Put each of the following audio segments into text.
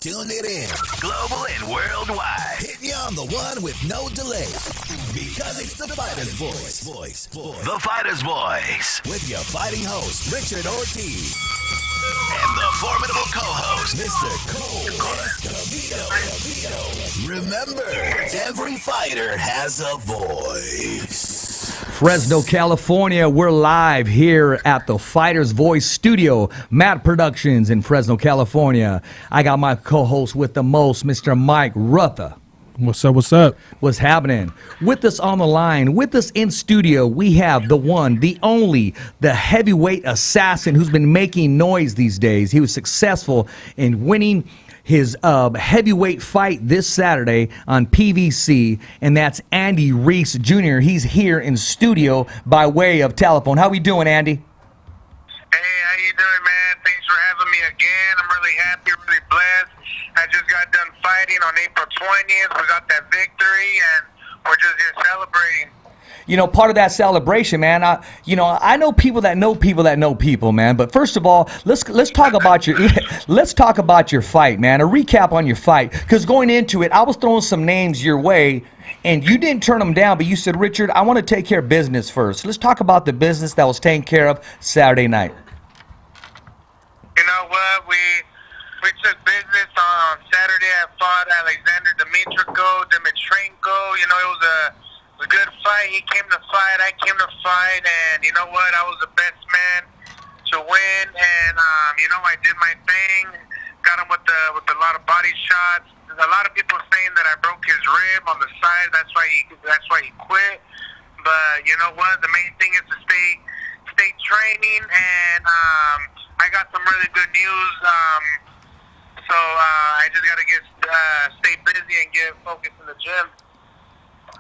Tune it in. Global and worldwide. Hitting you on the one with no delay. Because it's the fighter's voice. The Fighter's Voice. With your fighting host, Richard Ortiz. And the formidable co-host, Mr. Cole Escobedo. Remember, every fighter has a voice. Fresno, California, we're live here at the Fighter's Voice studio, Matt Productions in Fresno, California. I got my co-host with the most, Mr. Mike Ruther. What's up, what's up? What's happening? With us on the line, with us in studio, we have the one, the only, the heavyweight assassin who's been making noise these days. He was successful in winning his heavyweight fight this Saturday on PVC, and that's Andy Ruiz Jr. He's here in studio by way of telephone. How we doing, Andy? Hey, how you doing, man? Thanks for having me again. I'm really happy, really blessed. I just got done fighting on April 20th. We got that victory, and we're just here celebrating. You know, part of that celebration, man. I know people that know people that know people, man. But first of all, let's talk about your fight, man. A recap on your fight, because going into it, I was throwing some names your way, and you didn't turn them down. But you said, Richard, I want to take care of business first. Let's talk about the business that was taken care of Saturday night. You know what? We took business on Saturday. I fought Alexander Dimitrenko. You know, it was a good fight. He came to fight. I came to fight, and you know what? I was the best man to win, and you know, I did my thing. Got him with a lot of body shots. There's a lot of people saying that I broke his rib on the side. That's why he quit. But you know what? The main thing is to stay training, and I got some really good news. So I just gotta stay busy and get focused in the gym.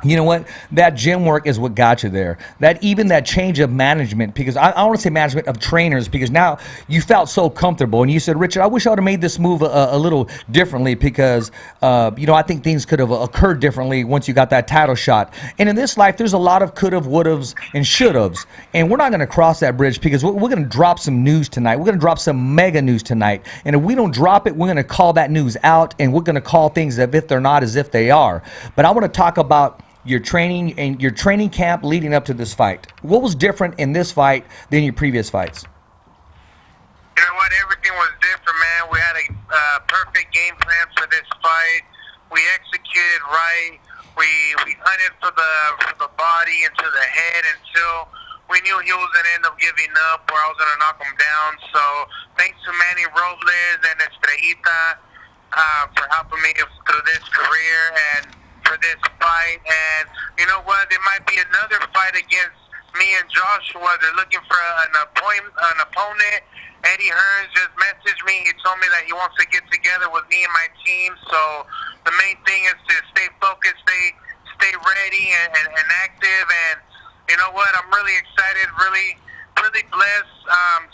You know what? That gym work is what got you there. That change of management, because I want to say management of trainers, because now you felt so comfortable, and you said, Richard, I wish I would have made this move a little differently, because I think things could have occurred differently once you got that title shot. And in this life, there's a lot of could have, would haves, and should haves, and we're not going to cross that bridge, because we're going to drop some news tonight. We're going to drop some mega news tonight, and if we don't drop it, we're going to call that news out, and we're going to call things as if they're not as if they are. But I want to talk about your training and your training camp leading up to this fight. What was different in this fight than your previous fights? You know what? Everything was different, man. We had a perfect game plan for this fight. We executed right. We hunted for the body and to the head until we knew he was going to end up giving up, or I was going to knock him down. So thanks to Manny Robles and Estrellita for helping me through this career and for this fight. And you know what? There might be another fight against me and Joshua. They're looking for an opponent. Eddie Hearns just messaged me. He told me that he wants to get together with me and my team. So the main thing is to stay focused, stay ready and active. And you know what? I'm really excited, really blessed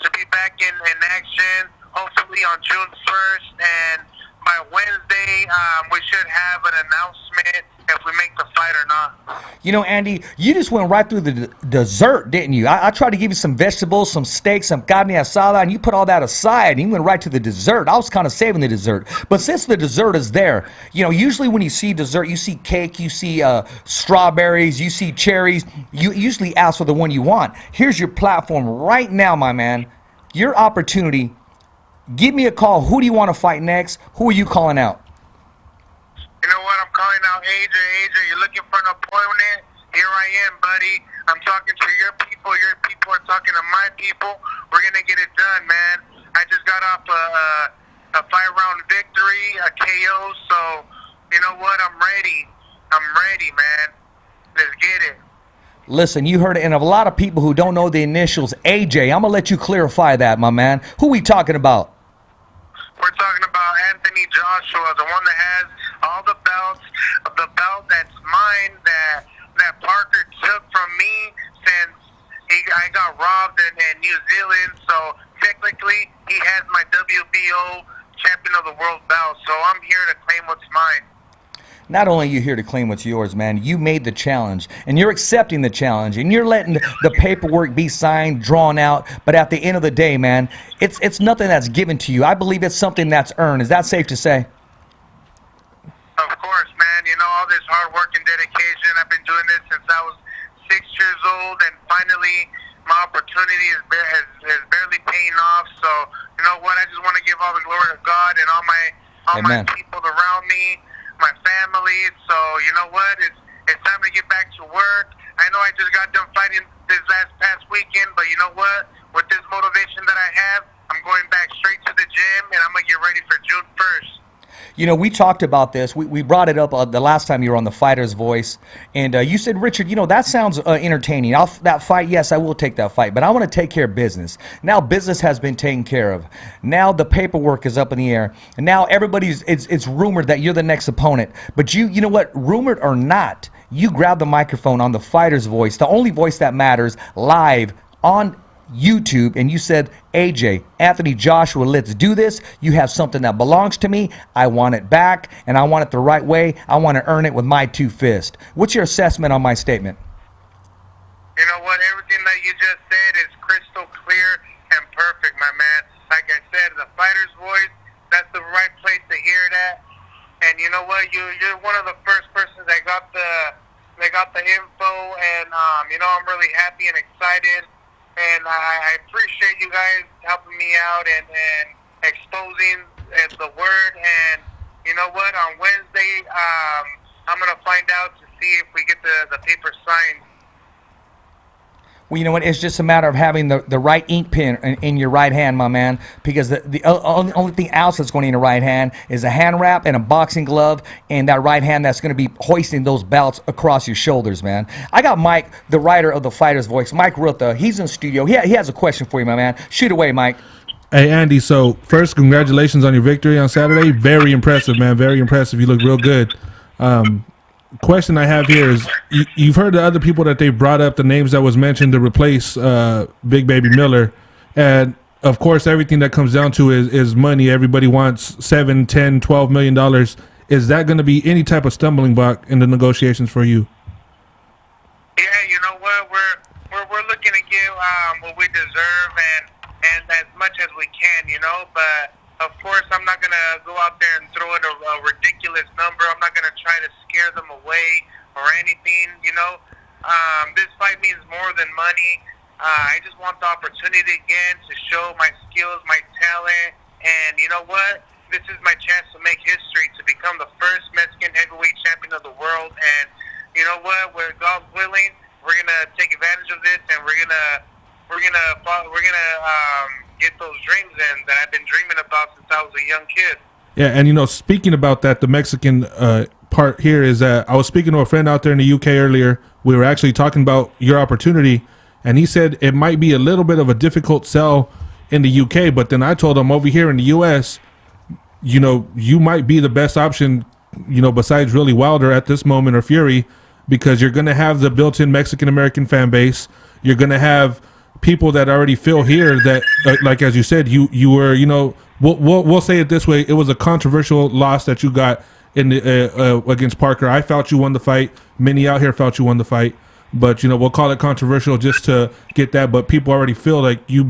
to be back in action, hopefully on June 1st. And by Wednesday, we should have an announcement if we make the fight or not. You know, Andy, you just went right through the dessert, didn't you? I tried to give you some vegetables, some steak, some carne asada, and you put all that aside, and you went right to the dessert. I was kind of saving the dessert. But since the dessert is there, you know, usually when you see dessert, you see cake, you see strawberries, you see cherries. You usually ask for the one you want. Here's your platform right now, my man. Your opportunity. Give me a call. Who do you want to fight next? Who are you calling out? You know what? I'm calling out AJ. AJ, you're looking for an opponent? Here I am, buddy. I'm talking to your people. Your people are talking to my people. We're going to get it done, man. I just got off a 5-round victory, a KO. So, you know what? I'm ready. I'm ready, man. Let's get it. Listen, you heard it, and a lot of people who don't know the initials, AJ, I'm going to let you clarify that, my man. Who we talking about? We're talking about Anthony Joshua, the one that has all the belts, the belt that's mine that Parker took from me since I got robbed in New Zealand. So technically, he has my WBO champion of the world belt. So I'm here to claim what's mine. Not only are you here to claim what's yours, man, you made the challenge, and you're accepting the challenge, and you're letting the paperwork be signed, drawn out, but at the end of the day, man, it's nothing that's given to you. I believe it's something that's earned. Is that safe to say? this hard work and dedication. I've been doing this since I was 6 years old, and finally my opportunity is barely paying off. So, you know what? I just want to give all the glory to God and all my people around me, my family. So, you know what? It's time to get back to work. I know I just got done fighting this past weekend, but you know what? With this motivation that I have, I'm going back straight to the gym, and I'm going to get ready for June 1st. You know, we talked about this. We brought it up the last time you were on the Fighter's Voice, and you said, Richard, you know, that sounds entertaining. That fight, yes, I will take that fight, but I want to take care of business. Now business has been taken care of. Now the paperwork is up in the air, and now it's rumored that you're the next opponent. But you know what, rumored or not, you grab the microphone on the Fighter's Voice, the only voice that matters, live on YouTube, and you said, AJ, Anthony Joshua, let's do this. You have something that belongs to me. I want it back, and I want it the right way. I want to earn it with my 2 fists. What's your assessment on my statement? You know what? Everything that you just said is crystal clear and perfect, my man. Like I said, the Fighter's Voice, that's the right place to hear that. And you know what? You're one of the first persons that got the info, and you know, I'm really happy and excited. And I appreciate you guys helping me out and exposing the word. And you know what? On Wednesday, I'm going to find out to see if we get the paper signed. Well, you know what? It's just a matter of having the right ink pen in your right hand, my man, because the only thing else that's going in your right hand is a hand wrap and a boxing glove, and that right hand that's going to be hoisting those belts across your shoulders, man. I got Mike, the writer of the Fighter's Voice, Mike Rutha. He's in the studio. He has a question for you, my man. Shoot away, Mike. Hey, Andy, so first, congratulations on your victory on Saturday. Very impressive, man. Very impressive. You look real good. Question I have here is, you've heard the other people that they brought up, the names that was mentioned to replace Big Baby Miller, and of course everything that comes down to is money. Everybody wants $7, $10, $12 million. Is that going to be any type of stumbling block in the negotiations for you? Yeah, you know what, we're looking to give what we deserve and as much as we can, you know, but of course, I'm not going to go out there and throw in a ridiculous number. I'm not going to try to scare them away or anything, you know. This fight means more than money. I just want the opportunity again to show my skills, my talent, and you know what? This is my chance to make history, to become the first Mexican heavyweight champion of the world. And you know what? With God's willing, we're going to take advantage of this, and we're gonna get those dreams in that I've been dreaming about since I was a young kid. Yeah, and you know, speaking about that, the Mexican part here is that I was speaking to a friend out there in the UK earlier. We were actually talking about your opportunity, and he said it might be a little bit of a difficult sell in the UK, but then I told him over here in the US, you know, you might be the best option, you know, besides really Wilder at this moment, or Fury, because you're going to have the built-in Mexican-American fan base. You're going to have people that already feel here that, like as you said, you were, you know, we'll say it this way: it was a controversial loss that you got in the, against Parker. I felt you won the fight. Many out here felt you won the fight, but you know, we'll call it controversial just to get that. But people already feel like you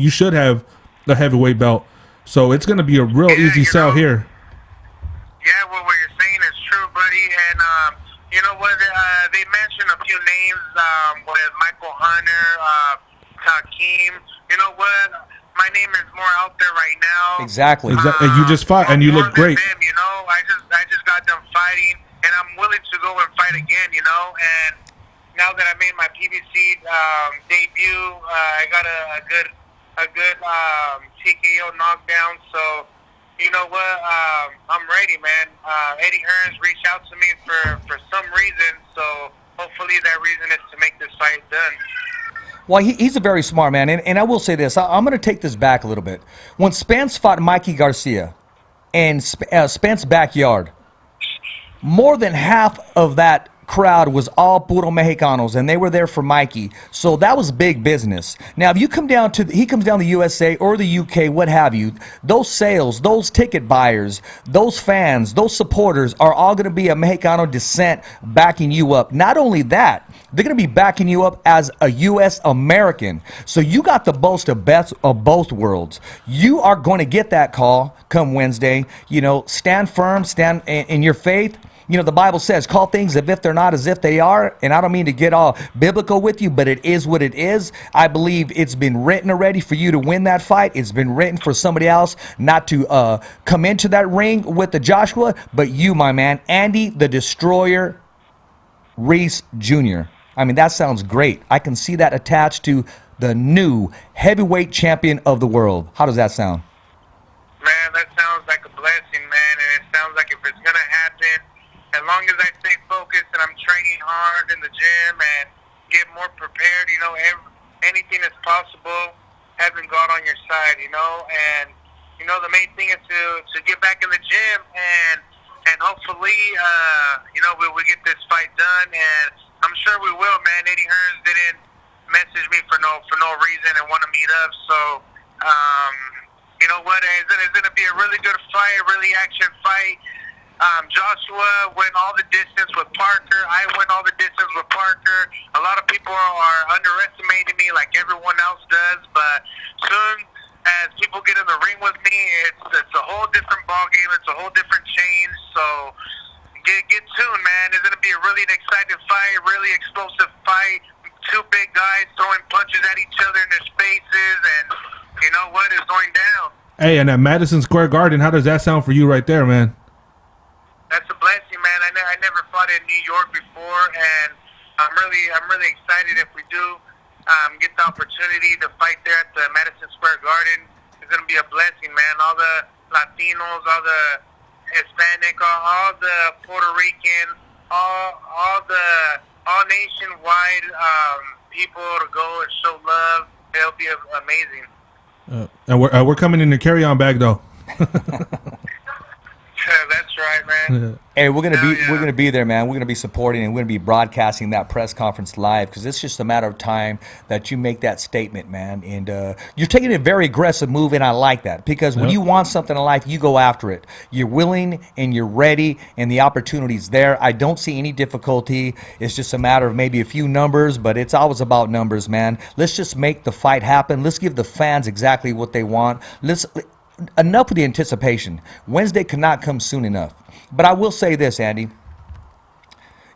should have a heavyweight belt. So it's going to be a real easy sell here. Yeah, well, what you're saying is true, buddy. And you know what? They mentioned a few names with Michael Hunter, Hakeem. You know what? My name is more out there right now. Exactly. And you just fought, and you look great. Them, you know, I just got done fighting, and I'm willing to go and fight again. You know, and now that I made my PBC debut, I got a good TKO knockdown. So, you know what? I'm ready, man. Eddie Hearns reached out to me for some reason, so hopefully that reason is to make this fight done. Well, he's a very smart man, and I will say this. I'm going to take this back a little bit. When Spence fought Mikey Garcia in Spence's backyard, more than half of that crowd was all puro Mexicanos, and they were there for Mikey. So that was big business. Now, if you come down to he comes down to the USA or the UK, what have you, those sales, those ticket buyers, those fans, those supporters are all going to be a Mexicano descent backing you up. Not only that, they're going to be backing you up as a U.S. American. So you got the boast of both worlds. You are going to get that call come Wednesday. You know, stand firm, stand in your faith. You know, the Bible says, call things as if they're not as if they are. And I don't mean to get all biblical with you, but it is what it is. I believe it's been written already for you to win that fight. It's been written for somebody else not to come into that ring with the Joshua, but you, my man, Andy the Destroyer Ruiz Jr. I mean, that sounds great. I can see that attached to the new heavyweight champion of the world. How does that sound? Man, that sounds like a blessing, man, and it sounds like if it's going to happen, as long as I stay focused and I'm training hard in the gym and get more prepared, you know, anything is possible, having God on your side, you know, and, you know, the main thing is to get back in the gym and hopefully, you know, we get this fight done, and I'm sure we will, man. Eddie Hearns didn't message me for no reason and want to meet up, so, you know what, it's going to be a really good fight, a really action fight. Joshua went all the distance with Parker. I went all the distance with Parker. A lot of people are underestimating me like everyone else does, but soon as people get in the ring with me, it's a whole different ball game. It's a whole different change. So get tuned, man. It's going to be a really exciting fight, really explosive fight. Two big guys throwing punches at each other in their faces, and you know what? It's going down. Hey, and at Madison Square Garden, how does that sound for you right there, man? That's a blessing, man. I never fought in New York before, and I'm really excited if we do get the opportunity to fight there at the Madison Square Garden. It's going to be a blessing, man. All the Latinos, all the Hispanic, all the Puerto Rican, all nationwide people to go and show love. It'll be amazing. And we're coming in the carry-on bag though. That's right, man. Hey, we're gonna be there, man. We're gonna be supporting, and we're gonna be broadcasting that press conference live, because it's just a matter of time that you make that statement, man. And you're taking a very aggressive move, and I like that, because when you want something in life, you go after it. You're willing and you're ready, and the opportunity's there. I don't see any difficulty. It's just a matter of maybe a few numbers, but it's always about numbers, man. Let's just make the fight happen. Let's give the fans exactly what they want. Enough with the anticipation. Wednesday cannot come soon enough. But I will say this, Andy.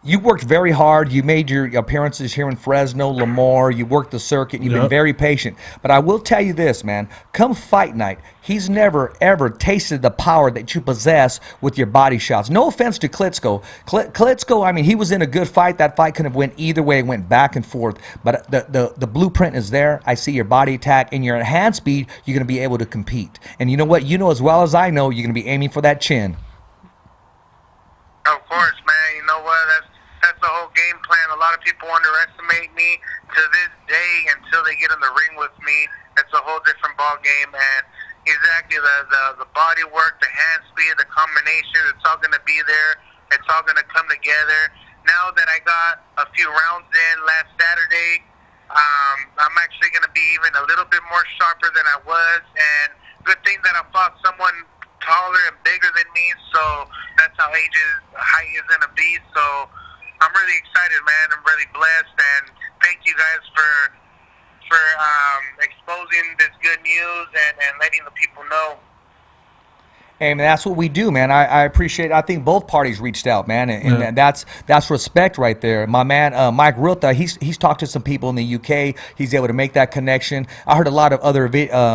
You worked very hard. You made your appearances here in Fresno, Lemoore. You worked the circuit. You've been very patient. But I will tell you this, man. Come fight night, he's never, ever tasted the power that you possess with your body shots. No offense to Klitschko. Klitschko, I mean, he was in a good fight. That fight could have went either way. It went back and forth. But the blueprint is there. I see your body attack. And your hand speed, you're going to be able to compete. And you know what? You know as well as I know, you're going to be aiming for that chin. Of course, man. You know what? That's the whole game plan. A lot of people underestimate me to this day until they get in the ring with me. It's a whole different ball game, and exactly the body work, the hand speed, the combination, it's all going to be there. It's all going to come together. Now that I got a few rounds in last Saturday, I'm actually going to be even a little bit more sharper than I was, and good thing that I fought someone taller and bigger than me, so that's how height is going to be. So I'm really excited, man. I'm really blessed, and thank you guys for exposing this good news and letting the people know. Hey, man, that's what we do, man. I appreciate it. I think both parties reached out, man, and that's respect right there. My man, Mike Rutha, he's talked to some people in the UK. He's able to make that connection. I heard a lot of other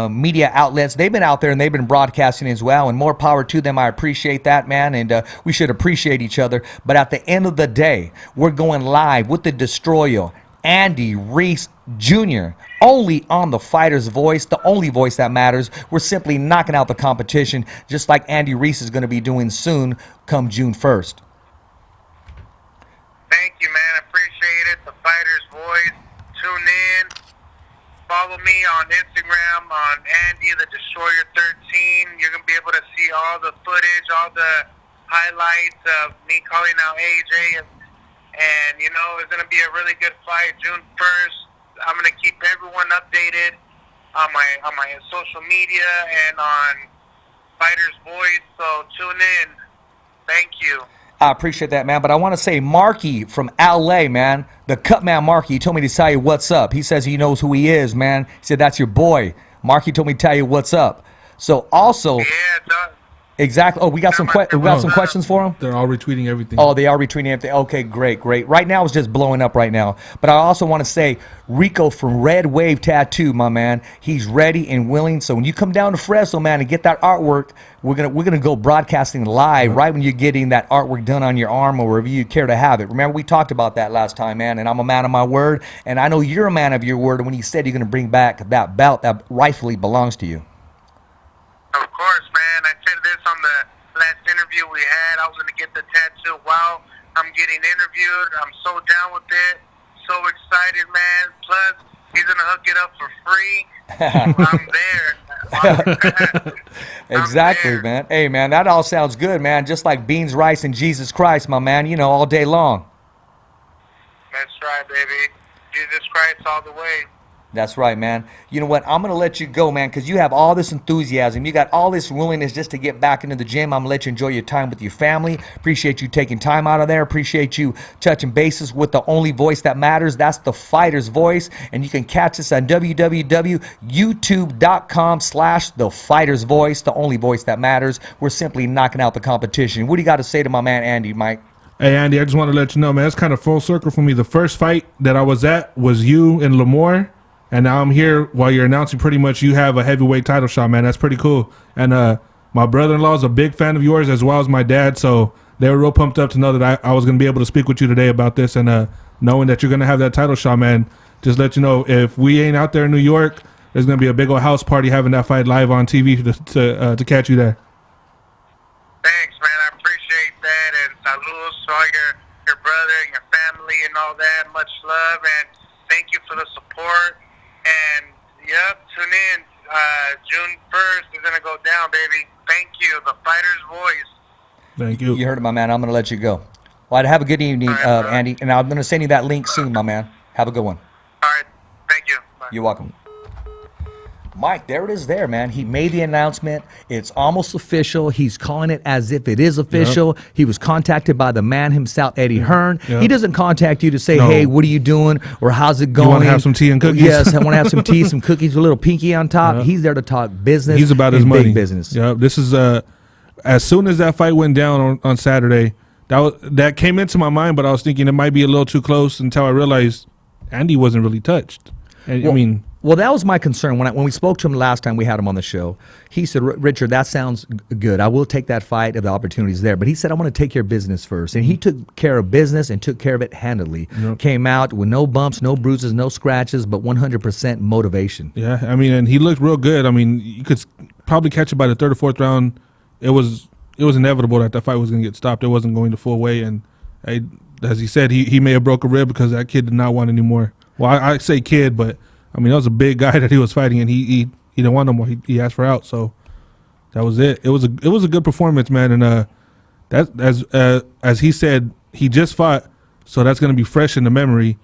media outlets. They've been out there and they've been broadcasting as well, and more power to them. I appreciate that, man, and we should appreciate each other. But at the end of the day, we're going live with the Destroyer, Andy Ruiz Jr., only on the Fighter's Voice, the only voice that matters. We're simply knocking out the competition, just like Andy Ruiz is going to be doing soon come June 1st. Thank you, man. I appreciate it. The Fighter's Voice. Tune in. Follow me on Instagram on Andy the Destroyer 13. You're going to be able to see all the footage, all the highlights of me calling out AJ. And, you know, it's going to be a really good fight June 1st. I'm going to keep everyone updated on my social media and on Fighter's Voice. So tune in. Thank you. I appreciate that, man. But I want to say Marky from LA, man. The cut man Marky, he told me to tell you what's up. He says he knows who he is, man. He said, that's your boy. Marky told me to tell you what's up. So also... Yeah, Exactly. Oh, we got some questions for him. They're all retweeting everything. Oh, they are retweeting everything. Okay, great. Right now, it's just blowing up right now. But I also want to say, Rico from Red Wave Tattoo, my man, he's ready and willing. So when you come down to Fresno, man, and get that artwork, we're gonna go broadcasting live right when you're getting that artwork done on your arm or wherever you care to have it. Remember, we talked about that last time, man. And I'm a man of my word, and I know you're a man of your word when you said you're gonna bring back that belt that rightfully belongs to you. Of course, man. I said this on the last interview we had. I was going to get the tattoo while I'm getting interviewed. I'm so down with it. So excited, man. Plus, he's going to hook it up for free. I'm there. Exactly, there. man. Hey, man, that all sounds good, man. Just like beans, rice, and Jesus Christ, my man, you know, all day long. That's right, baby. Jesus Christ all the way. That's right, man. You know what? I'm going to let you go, man, because you have all this enthusiasm. You got all this willingness just to get back into the gym. I'm going to let you enjoy your time with your family. Appreciate you taking time out of there. Appreciate you touching bases with the only voice that matters. That's the fighter's voice. And you can catch us on www.youtube.com/thefightersvoice, the only voice that matters. We're simply knocking out the competition. What do you got to say to my man, Andy, Mike? Hey, Andy, I just want to let you know, man, it's kind of full circle for me. The first fight that I was at was you and Lamore. And now I'm here while you're announcing pretty much you have a heavyweight title shot, man. That's pretty cool. And my brother-in-law is a big fan of yours as well as my dad. So they were real pumped up to know that I was going to be able to speak with you today about this. And knowing that you're going to have that title shot, man, just let you know, if we ain't out there in New York, there's going to be a big old house party having that fight live on TV to catch you there. Thanks, man. I appreciate that. And saludos to all your brother and your family and all that. Much love. And thank you for the support. And, yep, tune in. June 1st is going to go down, baby. Thank you. The fighter's voice. Thank you. You heard it, my man. I'm going to let you go. Well, have a good evening, Andy. And I'm going to send you that link soon, my man. Have a good one. All right. Thank you. Bye. You're welcome. Mike, there it is there, man. He made the announcement. It's almost official. He's calling it as if it is official. Yep. He was contacted by the man himself, Eddie Hearn. Yep. He doesn't contact you to say, hey, what are you doing? Or how's it going? You want to have some tea and cookies? Yes, I want to have some tea, some cookies, a little pinky on top. Yep. He's there to talk business. He's about his money. Big business. Yep. This is, as soon as that fight went down on Saturday, that came into my mind, but I was thinking it might be a little too close until I realized Andy wasn't really touched. And, well, well, that was my concern when we spoke to him last time we had him on the show. He said, Richard, that sounds good. I will take that fight if the opportunity's there. But he said, I want to take care of business first. And he took care of business and took care of it handily. Yep. Came out with no bumps, no bruises, no scratches, but 100% motivation. Yeah, and he looked real good. You could probably catch it by the third or fourth round. It was inevitable that fight was going to get stopped. It wasn't going to full weight. And as he said, he may have broke a rib because that kid did not want any more. Well, I say kid, but that was a big guy that he was fighting, and he didn't want no more. He asked for out, so that was it. It was a good performance, man. And that as he said, he just fought, so that's going to be fresh in the memory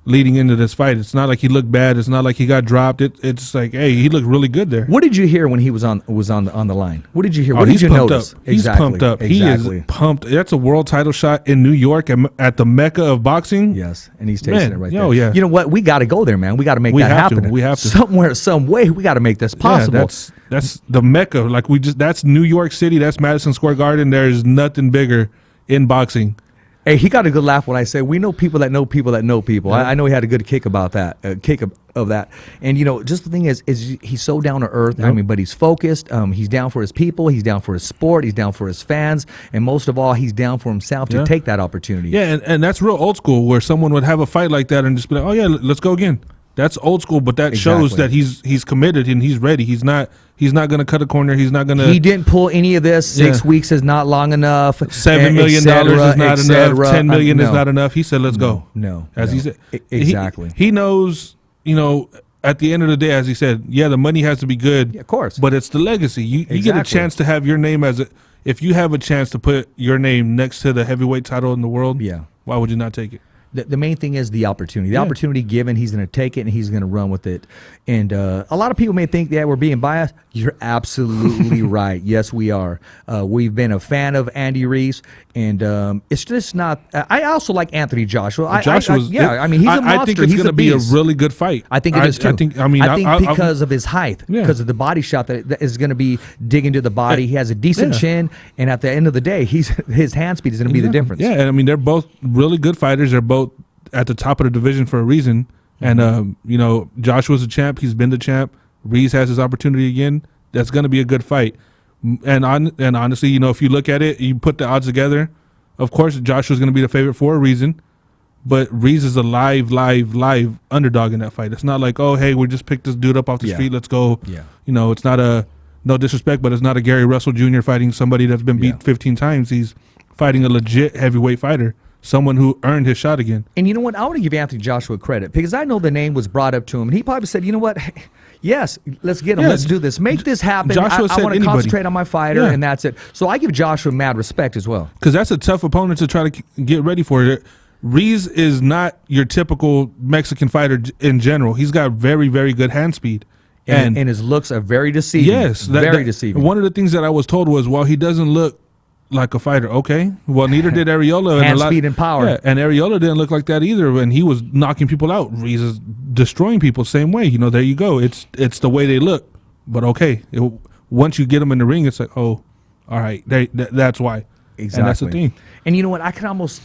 leading into this fight. It's not like he looked bad. It's not like he got dropped. It's like, hey, he looked really good there. What did you hear when he was on the line? What did you hear? Oh, what did you notice? Up. He's pumped up. Exactly. He is pumped. That's a world title shot in New York at the Mecca of boxing. Yes, and he's tasting it right there. Yeah. You know what? We got to go there, man. We got to make that happen. We have to. Somewhere, some way, we got to make this possible. Yeah, that's the Mecca. Like that's New York City. That's Madison Square Garden. There's nothing bigger in boxing. Hey, he got a good laugh when I say we know people that know people that know people. Yeah. I know he had a good kick about that, of that. And just the thing is he's so down to earth. Yep. But he's focused. He's down for his people. He's down for his sport. He's down for his fans, and most of all, he's down for himself to take that opportunity. Yeah, and that's real old school, where someone would have a fight like that and just be like, oh yeah, let's go again. That's old school, but that shows that he's committed and he's ready. He's not going to cut a corner. He's not going to. He didn't pull any of this. 6 weeks is not long enough. $7 million is not enough. $10 million is not enough. He said, "Let's go." No, he said, exactly. He knows. At the end of the day, as he said, the money has to be good. Yeah, of course. But it's the legacy. You get a chance to have your name if you have a chance to put your name next to the heavyweight title in the world. Yeah. Why would you not take it? The main thing is the opportunity. The opportunity given, he's going to take it and he's going to run with it. And a lot of people may think that we're being biased. You're absolutely right. Yes, we are. We've been a fan of Andy Ruiz, and it's just not. I also like Anthony Joshua. I mean, he's a monster. I think it's going to be a really good fight. I think it is too. I think because of his height, because of the body shot that is going to be digging to the body. He has a decent chin, and at the end of the day, his hand speed is going to be the difference. Yeah, and I mean, they're both really good fighters. They're both at the top of the division for a reason. And Joshua's a champ. He's been the champ. Ruiz has his opportunity again. That's going to be a good fight. And honestly, if you look at it, you put the odds together. Of course, Joshua's going to be the favorite for a reason. But Ruiz is a live underdog in that fight. It's not like, oh, hey, we just picked this dude up off the street. Let's go. Yeah. It's not no disrespect, but it's not a Gary Russell Jr. fighting somebody that's been beat 15 times. He's fighting a legit heavyweight fighter. Someone who earned his shot again. And you know what? I want to give Anthony Joshua credit because I know the name was brought up to him. And he probably said, you know what? Yes, let's get him. Yeah. Let's do this. Make this happen. Joshua I want to concentrate on my fighter, and that's it. So I give Joshua mad respect as well. Because that's a tough opponent to try to get ready for. Ruiz is not your typical Mexican fighter in general. He's got very, very good hand speed. And his looks are very deceiving. Yes. Very deceiving. One of the things that I was told was, while he doesn't look like a fighter, okay. Well, neither did Areola. Hand speed and power. Yeah, and Areola didn't look like that either when he was knocking people out. Ruiz is destroying people same way. There you go. It's the way they look. But okay, once you get them in the ring, it's like, oh, all right, that's why. Exactly. And that's the thing. And you know what? I can almost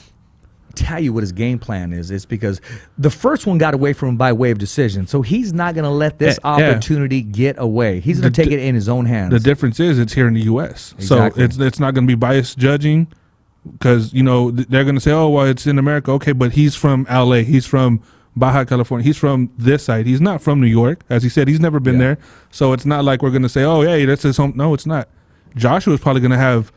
tell you what his game plan is. It's because the first one got away from him by way of decision. So he's not going to let this opportunity get away. He's going to take it in his own hands. The difference is it's here in the U.S. Exactly. So it's not going to be biased judging because, they're going to say, oh, well, it's in America. Okay, but he's from L.A. He's from Baja California. He's from this side. He's not from New York. As he said, he's never been there. So it's not like we're going to say, oh, hey, that's his home. No, it's not. Joshua's probably going to have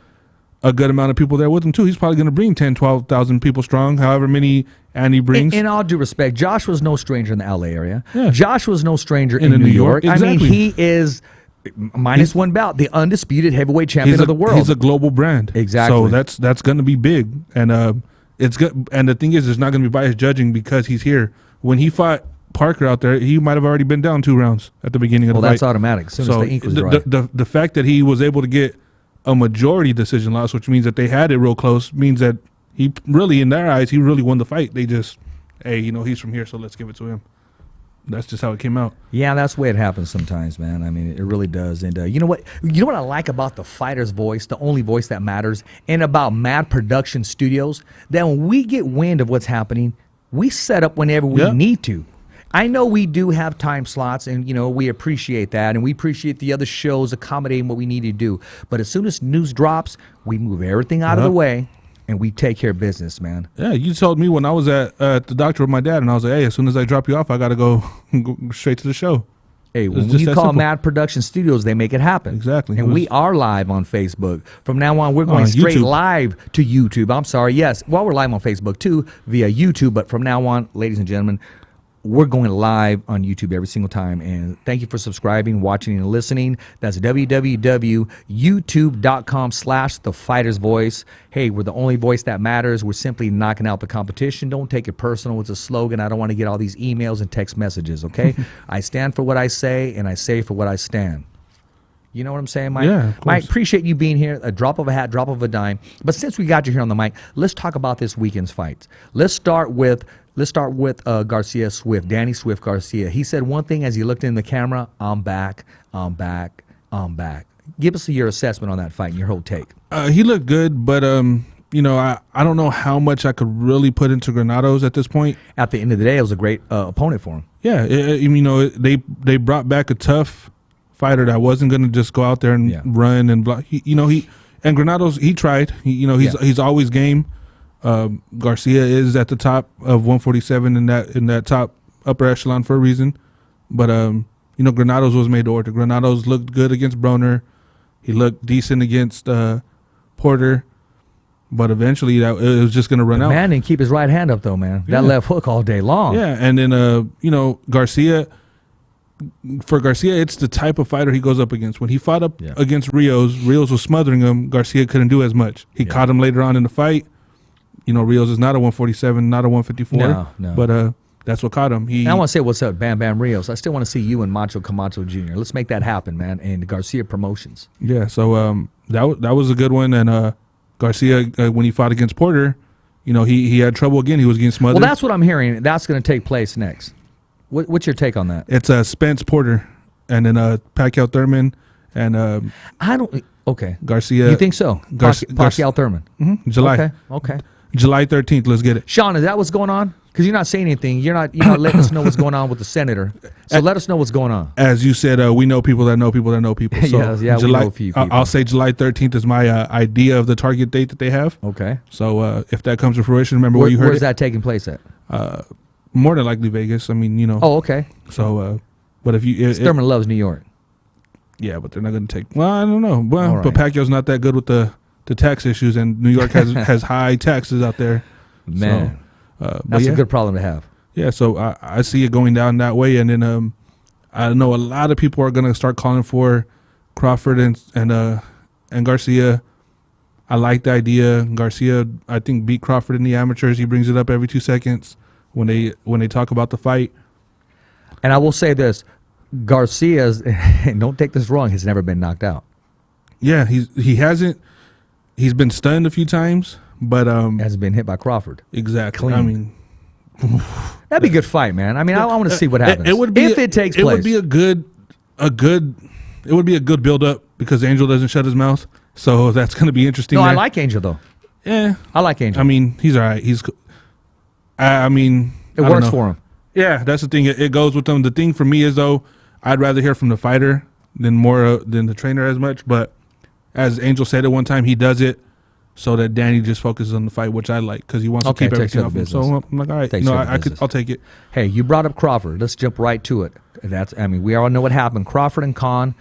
a good amount of people there with him too. He's probably going to bring 10, 12,000 people strong, however many Andy brings. In all due respect, Joshua's no stranger in the LA area. Yeah. Joshua's no stranger in New York. Exactly. I mean, he is minus one bout, the undisputed heavyweight champion of the world. He's a global brand. Exactly. So that's going to be big. And it's good. And the thing is, there's not going to be biased judging because he's here. When he fought Parker out there, he might have already been down 2 rounds at the beginning of the fight. Well, that's automatic. As soon as the ink was dry. The fact that he was able to get a majority decision loss, which means that they had it real close, means that he really, in their eyes, he really won the fight. They just, hey, he's from here, so let's give it to him. That's just how it came out. Yeah, that's the way it happens sometimes, man. I mean, it really does. And you know what? You know what I like about the fighter's voice, the only voice that matters, and about Mad Production Studios, that when we get wind of what's happening, we set up whenever we need to. I know we do have time slots, and we appreciate that, and we appreciate the other shows accommodating what we need to do. But as soon as news drops, we move everything out of the way, and we take care of business, man. Yeah, you told me when I was at the doctor with my dad, and I was like, hey, as soon as I drop you off, I got to go straight to the show. Hey, when you call simple. Mad Production Studios, they make it happen. Exactly. And we are live on Facebook. From now on, we're going straight live to YouTube. I'm sorry, yes. Well, we're live on Facebook, too, via YouTube. But from now on, ladies and gentlemen, we're going live on YouTube every single time. And thank you for subscribing, watching, and listening. That's www.youtube.com/thefightersvoice. Hey, we're the only voice that matters. We're simply knocking out the competition. Don't take it personal. It's a slogan. I don't want to get all these emails and text messages, okay? I stand for what I say, and I say for what I stand. You know what I'm saying, Mike? Yeah, of course. Mike, appreciate you being here. A drop of a hat, drop of a dime. But since we got you here on the mic, let's talk about this weekend's fights. Let's start with Garcia Swift, Danny Swift Garcia. He said one thing as he looked in the camera: "I'm back, I'm back, I'm back." Give us your assessment on that fight and your whole take. He looked good, but I don't know how much I could really put into Granados at this point. At the end of the day, it was a great opponent for him. Yeah, they brought back a tough fighter that wasn't going to just go out there and run and block. And Granados, he tried. He's always game. Garcia is at the top of 147 in that top upper echelon for a reason. But Granados was made to order. Granados looked good against Broner. He looked decent against Porter. But eventually it was just going to run out. Man didn't keep his right hand up though, man. That left hook all day long. Yeah, and then Garcia. For Garcia, it's the type of fighter he goes up against. When he fought up against Rios was smothering him. Garcia couldn't do as much. He caught him later on in the fight. Rios is not a 147, not a 154. No. But that's what caught him. And I want to say what's up, Bam Bam Rios. I still want to see you and Macho Camacho Jr. Let's make that happen, man. And Garcia Promotions. Yeah, so that was a good one. And Garcia, when he fought against Porter, he had trouble again. He was getting smothered. Well, that's what I'm hearing. That's going to take place next. What's your take on that? It's Spence Porter, and then Pacquiao Thurman, and I don't. Okay, Garcia. You think so? Pacquiao Thurman. Mm-hmm, July. Okay. July 13th. Let's get it. Sean, is that what's going on? Because you're not saying anything. You're not letting us know what's going on with the senator. So let us know what's going on. As you said, we know people that know people that know people. So yeah, we know a few people. I'll say July 13th is my idea of the target date that they have. Okay. So if that comes to fruition, remember where you heard Where's that taking place at? More than likely Vegas. I mean, Oh, okay. So, but if you... Thurman loves New York. Yeah, but they're not going to take... Well, I don't know. Well, right. But Pacquiao's not that good with the tax issues, and New York has high taxes out there. Man. So, that's a good problem to have. Yeah, so I see it going down that way, and then I know a lot of people are going to start calling for Crawford and Garcia. I like the idea. Garcia, I think, beat Crawford in the amateurs. He brings it up every 2 seconds when they talk about the fight. And I will say this, Garcia's, and don't take this wrong, has never been knocked out. Yeah, he hasn't. He's been stunned a few times, but hasn't been hit by Crawford. Exactly. Clean. I mean, that'd be a good fight, man. I mean, I want to see what happens. It would be if it takes place. It would be it would be a good build up because Angel doesn't shut his mouth, so that's going to be interesting. No, I like Angel though. Yeah, I like Angel. I mean, he's all right. I mean, it works for him. Yeah, that's the thing. It goes with him. The thing for me is though, I'd rather hear from the fighter than the trainer as much. But as Angel said at one time, he does it so that Danny just focuses on the fight, which I like because he wants to keep everything off him. So I'm like, all right, I'll take it. Hey, you brought up Crawford. Let's jump right to it. We all know what happened. Crawford and Khan.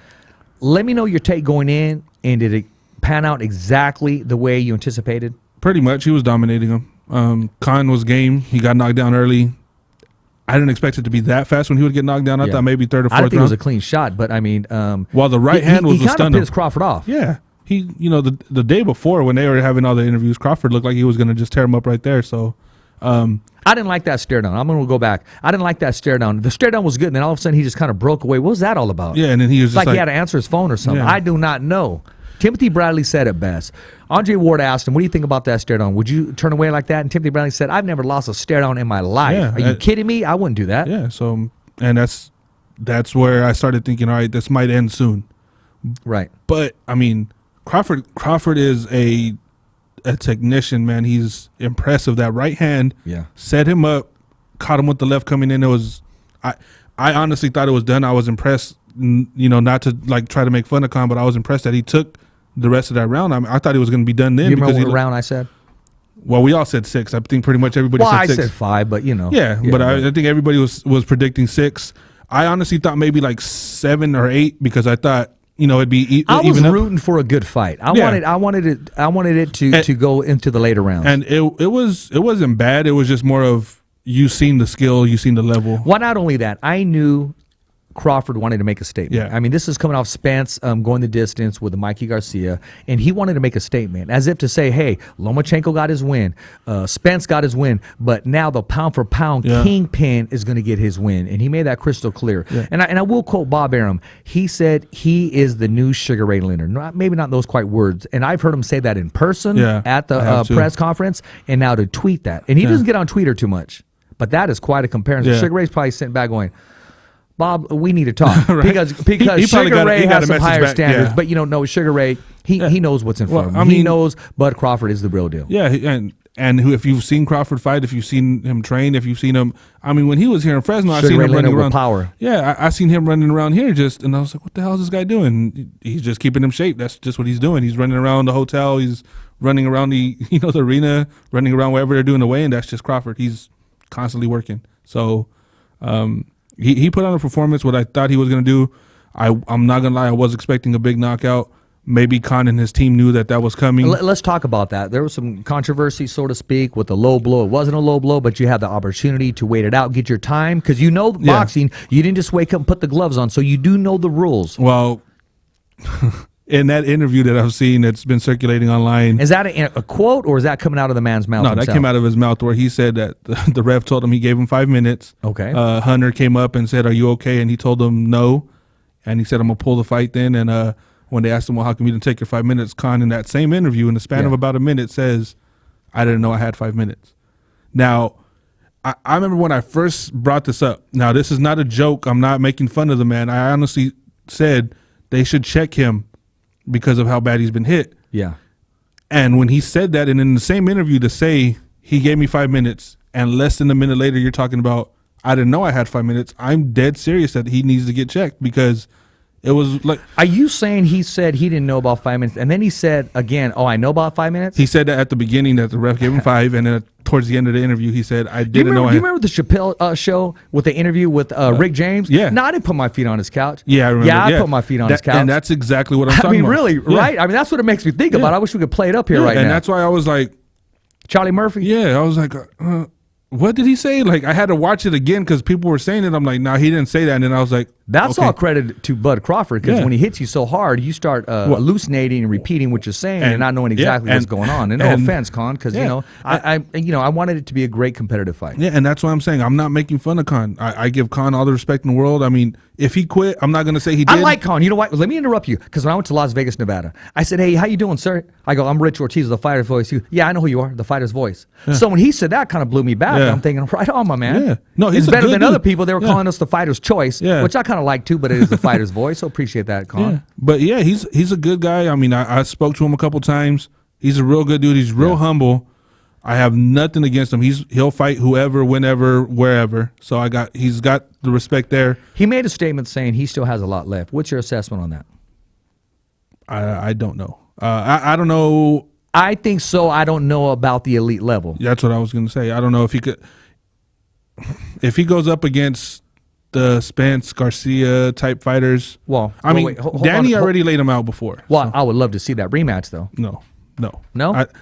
Let me know your take going in, and did it pan out exactly the way you anticipated? Pretty much. He was dominating him. Khan was game. He got knocked down early. I didn't expect it to be that fast when he would get knocked down. I thought maybe third or fourth round. I think it was a clean shot, but I mean... well, the right hand was the stunner. He kind of pissed Crawford off. Yeah. He, the day before when they were having all the interviews, Crawford looked like he was going to just tear him up right there. So... I didn't like that stare down. I'm going to go back. I didn't like that stare down. The stare down was good, and then all of a sudden he just kind of broke away. What was that all about? Yeah, and then he was just like he had to answer his phone or something. Yeah. I do not know. Timothy Bradley said it best. Andre Ward asked him, what do you think about that stare down? Would you turn away like that? And Timothy Bradley said, I've never lost a stare down in my life. Yeah, Are you kidding me? I wouldn't do that. Yeah, so, and that's where I started thinking, all right, this might end soon. Right. But, I mean, Crawford is a technician, man. He's impressive. That right hand set him up, caught him with the left coming in. It was, I honestly thought it was done. I was impressed, not to like try to make fun of Khan, but I was impressed that he took the rest of that round. I thought it was going to be done then. You remember what round I said? Well, we all said 6. I think pretty much everybody said 6. I said 5, but Yeah, but I think everybody was predicting 6. I honestly thought maybe like 7 or 8 because I thought, it'd be I was even rooting for a good fight. I wanted it to go into the later rounds. And it wasn't bad. It was just more of you seen the skill, you seen the level. Well, not only that, I knew Crawford wanted to make a statement. Yeah. I mean, this is coming off Spence going the distance with Mikey Garcia, and he wanted to make a statement as if to say, hey, Lomachenko got his win, Spence got his win, but now the pound-for-pound kingpin is going to get his win, and he made that crystal clear. Yeah. And I will quote Bob Arum. He said he is the new Sugar Ray Leonard. Maybe not those quite words, and I've heard him say that in person at the press conference, and now to tweet that. And he doesn't get on Twitter too much, but that is quite a comparison. Sugar Ray's probably sitting back going, Bob, we need to talk right. because he Sugar Ray has some higher standards, but no, Sugar Ray, he knows what's in front of him. He knows Bud Crawford is the real deal. Yeah, and if you've seen Crawford fight, if you've seen him train, if you've seen him, I mean, when he was here in Fresno, I seen him running around. Power. Yeah, I seen him running around here and I was like, what the hell is this guy doing? He's just keeping him shape. That's just what he's doing. He's running around the hotel. He's running around the arena, running around wherever they're doing the weigh-in. That's just Crawford. He's constantly working. So. He put on a performance what I thought he was going to do. I'm not going to lie, I was expecting a big knockout. Maybe Khan and his team knew that was coming. Let's talk about that. There was some controversy, so to speak, with the low blow. It wasn't a low blow, but you had the opportunity to wait it out, get your time, because boxing, you didn't just wake up and put the gloves on, so you do know the rules. Well, in that interview that I've seen that's been circulating online. Is that a quote, or is that coming out of the man's mouth? No, himself? that came out of his mouth where he said that the ref told him he gave him 5 minutes. Okay. Hunter came up and said, "Are you okay?" And he told him no. And he said, "I'm going to pull the fight then." And when they asked him, "Well, how come you didn't take your 5 minutes?" Khan, in that same interview, in the span of about a minute, says, "I didn't know I had 5 minutes." Now, I remember when I first brought this up. Now, this is not a joke. I'm not making fun of the man. I honestly said they should check him because of how bad he's been hit. Yeah. And when he said that, and in the same interview to say he gave me 5 minutes, and less than a minute later you're talking about, I didn't know I had 5 minutes, I'm dead serious that he needs to get checked, because it was like... Are you saying he said he didn't know about 5 minutes, and then he said again, "Oh, I know about 5 minutes"? He said that at the beginning that the ref gave him 5, and then towards the end of the interview he said, "I didn't know I had..." Do you remember the Chappelle show with the interview with Rick James? Yeah. No, I didn't put my feet on his couch. Yeah, I remember. Yeah, I put my feet on his couch. And that's exactly what I'm I talking mean, about. really, Yeah. right? I mean, that's what it makes me think about. I wish we could play it up here right now. And that's why I was like... Charlie Murphy? Yeah, I was like... what did he say? Like, I had to watch it again because people were saying it. I'm like, no, he didn't say that. And then I was like, that's okay. all credit to Bud Crawford, because when he hits you so hard, you start hallucinating and repeating what you're saying and not knowing exactly what's going on. And no offense, Con, because you know, I wanted it to be a great competitive fight. Yeah, and that's what I'm saying. I'm not making fun of Khan. I give Khan all the respect in the world. I mean, if he quit, I'm not going to say he did. I like Khan. You know what? Let me interrupt you, because when I went to Las Vegas, Nevada, I said, "Hey, how you doing, sir?" I go, "I'm Rich Ortiz, the Fighter's Voice." Yeah, I know who you are, the Fighter's Voice. So when he said that, kind of blew me back. I'm thinking, right on, my man. Yeah. No, he's it's a better good than dude. other people. They were calling us the Fighter's Choice, Yeah. which I kind of like too, but it is the Fighter's Voice. So appreciate that, Khan. Yeah. But yeah, he's a good guy. I mean, I spoke to him a couple times. He's a real good dude. He's real humble. I have nothing against him. He'll fight whoever, whenever, wherever. So he's got the respect there. He made a statement saying he still has a lot left. What's your assessment on that? I don't know. I don't know. I think so. I don't know about the elite level. That's what I was going to say. I don't know if he could. If he goes up against the Spence, Garcia type fighters. Well, I mean, wait, hold Danny on, already laid him out before. Well, so. I would love to see that rematch, though. No. No?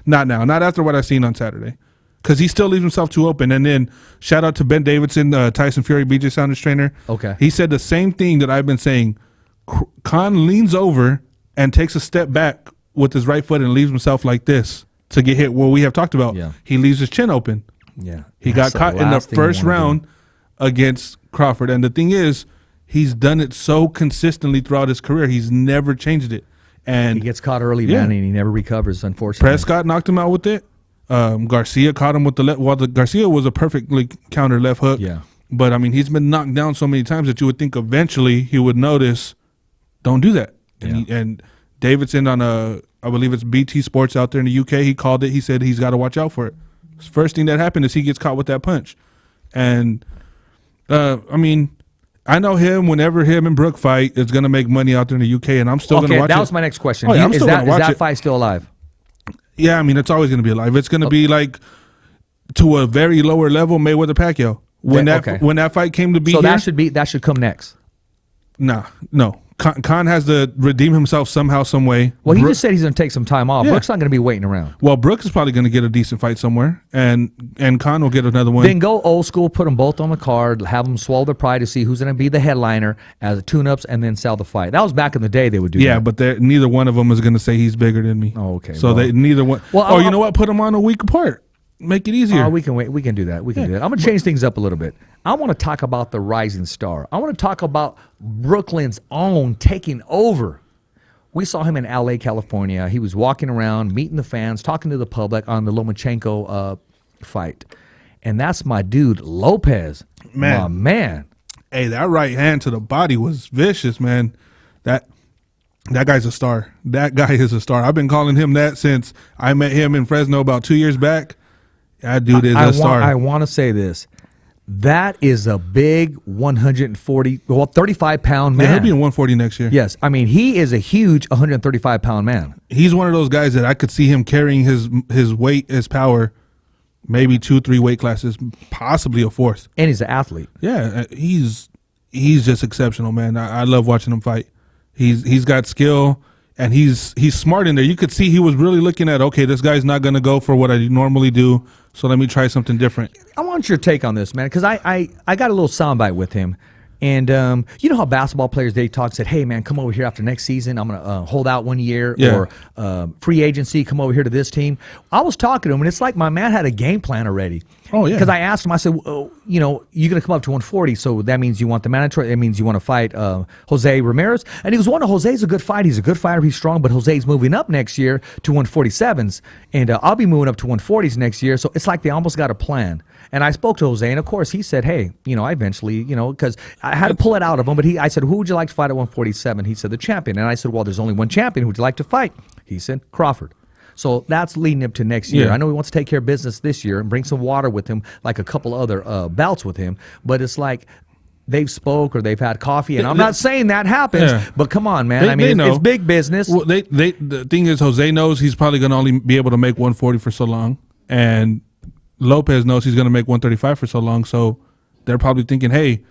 Not now. Not after what I've seen on Saturday. Because he still leaves himself too open. And then shout out to Ben Davidson, Tyson Fury, BJ Sanders trainer. Okay. He said the same thing that I've been saying. Khan leans over and takes a step back with his right foot and leaves himself like this to get hit. What we have talked about. Yeah. He leaves his chin open. Yeah. He That's got caught in the last thing you first wanna round against Crawford. And the thing is, he's done it so consistently throughout his career. He's never changed it. And He gets caught early, man, and he never recovers, unfortunately. Prescott knocked him out with it. Garcia caught him with the left. Well, Garcia was a perfectly counter left hook. Yeah. But, I mean, he's been knocked down so many times that you would think eventually he would notice, don't do that. And Davidson on I believe it's BT Sports out there in the UK, he called it. He said he's got to watch out for it. First thing that happened is he gets caught with that punch. And, I mean, I know him. Whenever him and Brooke fight, it's going to make money out there in the UK, and I'm still going to watch it. That was my next question. Oh, yeah, I'm is still gonna watch that it. fight still alive? Yeah, I mean, it's always going to be alive. It's going to be like to a very lower level, Mayweather Pacquiao. When that fight came to be, So here, that should come next. no. Khan has to redeem himself somehow, some way. Well, he just said he's going to take some time off. Yeah. Brooks not going to be waiting around. Well, Brooke is probably going to get a decent fight somewhere, and Khan will get another one. Then go old school, put them both on the card, have them swallow their pride to see who's going to be the headliner as a tune-ups, and then sell the fight. That was back in the day they would do that. But neither one of them is going to say he's bigger than me. Oh, okay. So Well- neither one. Well, you know what? Put them on a week apart. Make it easier. We can wait. We can do that. We can do that. I'm going to change things up a little bit. I want to talk about the rising star. I want to talk about Brooklyn's own taking over. We saw him in L.A., California. He was walking around, meeting the fans, talking to the public on the Lomachenko fight. And that's my dude, Lopez. Man. My man. Hey, that right hand to the body was vicious, man. That guy's a star. That guy is a star. I've been calling him that since I met him in Fresno about 2 years back. That dude is a star. I want to say this. That is a big 35-pound man. Yeah, he'll be in 140 next year. Yes. I mean, he is a huge 135-pound man. He's one of those guys that I could see him carrying his weight, his power, maybe 2-3 weight classes, possibly a fourth. And he's an athlete. Yeah, he's just exceptional, man. I love watching him fight. He's got skill, and he's smart in there. You could see he was really looking at, okay, this guy's not going to go for what I normally do, so let me try something different. I want your take on this, man, because I got a little soundbite with him. And you know how basketball players, they talk, said, hey, man, come over here after next season. I'm going to hold out 1 year. Yeah. Or free agency, come over here to this team. I was talking to him, and it's like my man had a game plan already. Oh, yeah. Because I asked him, I said, you know, you're going to come up to 140, so that means you want the mandatory. That means you want to fight Jose Ramirez. And he goes, well, no, Jose's a good fight. He's a good fighter. He's strong, but Jose's moving up next year to 147s, and I'll be moving up to 140s next year. So it's like they almost got a plan. And I spoke to Jose, and of course he said, hey, you know, I eventually, you know, because I had to pull it out of him, but I said, who would you like to fight at 147? He said, the champion. And I said, well, there's only one champion. Who would you like to fight? He said, Crawford. So that's leading up to next year. Yeah. I know he wants to take care of business this year and bring some water with him, like a couple other bouts with him, but it's like they've spoke or they've had coffee, and I'm not saying that happens, but come on, man. It's big business. Well, the thing is, Jose knows he's probably going to only be able to make 140 for so long, and Lopez knows he's going to make 135 for so long, so they're probably thinking, hey,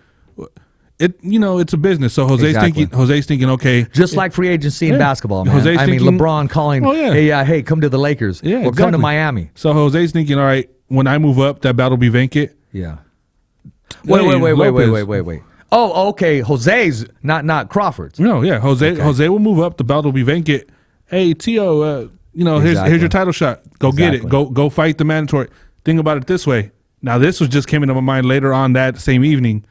it's a business. So Jose's thinking, okay, just like free agency in basketball, man. Jose's thinking, LeBron calling, hey, come to the Lakers, or come to Miami. So Jose's thinking, all right, when I move up, that battle will be vacant. Yeah. Wait. Oh, okay. Jose's not Crawford's. No, yeah. Jose will move up. The belt will be vacant. Hey, Tio, here's your title shot. Go get it. Go fight the mandatory. Think about it this way. Now, this was just came into my mind later on that same evening.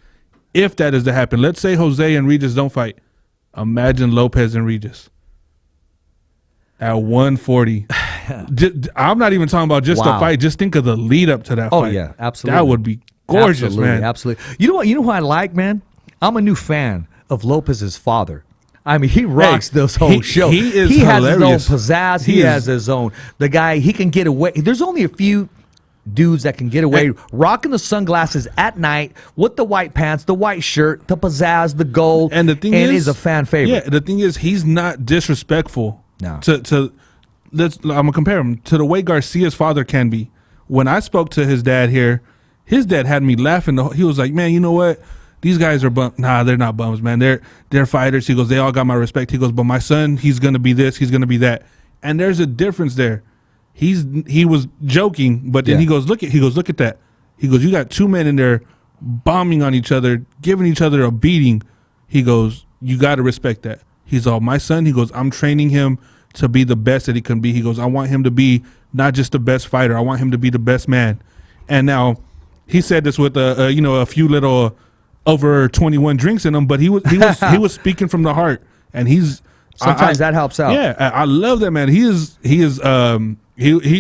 If that is to happen, let's say Jose and Regis don't fight. Imagine Lopez and Regis at 140. I'm not even talking about just the fight. Just think of the lead up to that fight. Oh, yeah, absolutely. That would be gorgeous, man. Absolutely. You know who I like, man? I'm a new fan of Lopez's father. I mean, he rocks this whole show. He has hilarious. his own pizzazz. He has his own. The guy, he can get away. There's only a few dudes that can get away rocking the sunglasses at night with the white pants, the white shirt, the pizzazz, the gold, and the thing is a fan favorite. Yeah, the thing is, he's not disrespectful. No. I'm gonna compare him to the way Garcia's father can be. When I spoke to his dad here, his dad had me laughing. He was like, "Man, you know what? These guys are bums. Nah, they're not bums, man. They're fighters." He goes, "They all got my respect." He goes, "But my son, he's gonna be this, he's gonna be that." And there's a difference there. He was joking, but then he goes, look at that. He goes, you got two men in there bombing on each other, giving each other a beating. He goes, you got to respect that. He's all, my son, he goes, I'm training him to be the best that he can be. He goes, I want him to be not just the best fighter. I want him to be the best man. And now he said this with a few little over 21 drinks in him, but he was speaking from the heart, and sometimes that helps out. Yeah, I love that, man. He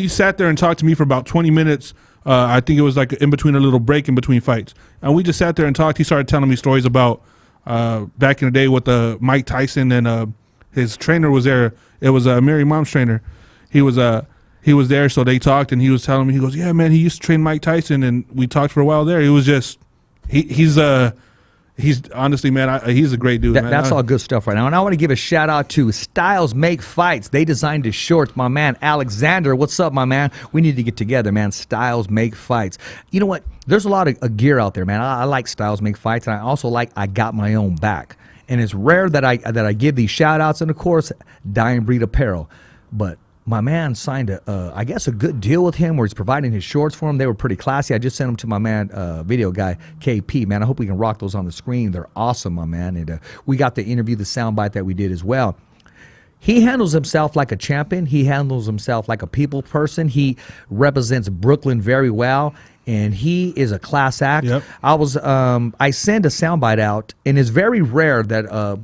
sat there and talked to me for about 20 minutes. I think it was like in between a little break in between fights. And we just sat there and talked. He started telling me stories about back in the day with Mike Tyson, and his trainer was there. It was Mary Mom's trainer. He was there, so they talked, and he was telling me, he goes, yeah, man, he used to train Mike Tyson, and we talked for a while there. He was just, he's honestly, man, he's a great dude, man. That's all good stuff right now. And I want to give a shout out to Styles Make Fights. They designed his shorts. My man, Alexander, what's up, my man? We need to get together, man. Styles Make Fights. You know what? There's a lot of gear out there, man. I like Styles Make Fights, and I also like I Got My Own Back. And it's rare that I give these shout outs, and of course, Dying Breed Apparel. But my man signed I guess a good deal with him where he's providing his shorts for him. They were pretty classy. I just sent them to my man, video guy, KP. Man, I hope we can rock those on the screen. They're awesome, my man. And we got the interview, the soundbite that we did as well. He handles himself like a champion. He handles himself like a people person. He represents Brooklyn very well, and he is a class act. Yep. I send a soundbite out, and it's very rare that a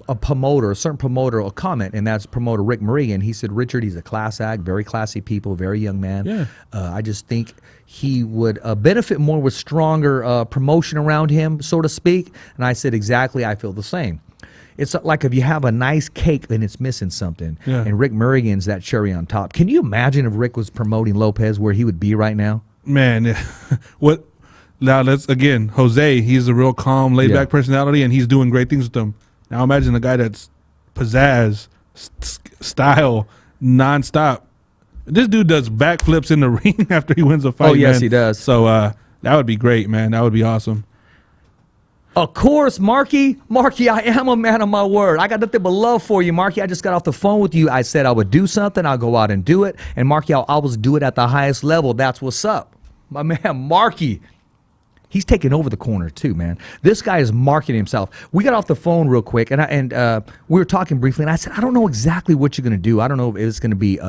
certain promoter will comment, and that's promoter Rick Murray, and he said, Richard, he's a class act, very classy people, very young man. Yeah. I just think he would benefit more with stronger promotion around him, so to speak. And I said, exactly, I feel the same. It's like if you have a nice cake and it's missing something, and Rick Murrigan's that cherry on top. Can you imagine if Rick was promoting Lopez, where he would be right now? Man, what? Now let's again, Jose. He's a real calm, laid back personality, and he's doing great things with them. Now imagine a guy that's pizzazz, style, nonstop. This dude does backflips in the ring after he wins a fight. Oh yes, man. He does. So that would be great, man. That would be awesome. Of course, Marky, I am a man of my word. I got nothing but love for you, Marky. I just got off the phone with you. I said I would do something. I'll go out and do it. And Marky, I'll always do it at the highest level. That's what's up. My man, Marky. He's taking over the corner too, man. This guy is marketing himself. We got off the phone real quick, and we were talking briefly, and I said, I don't know exactly what you're going to do. I don't know if it's going to be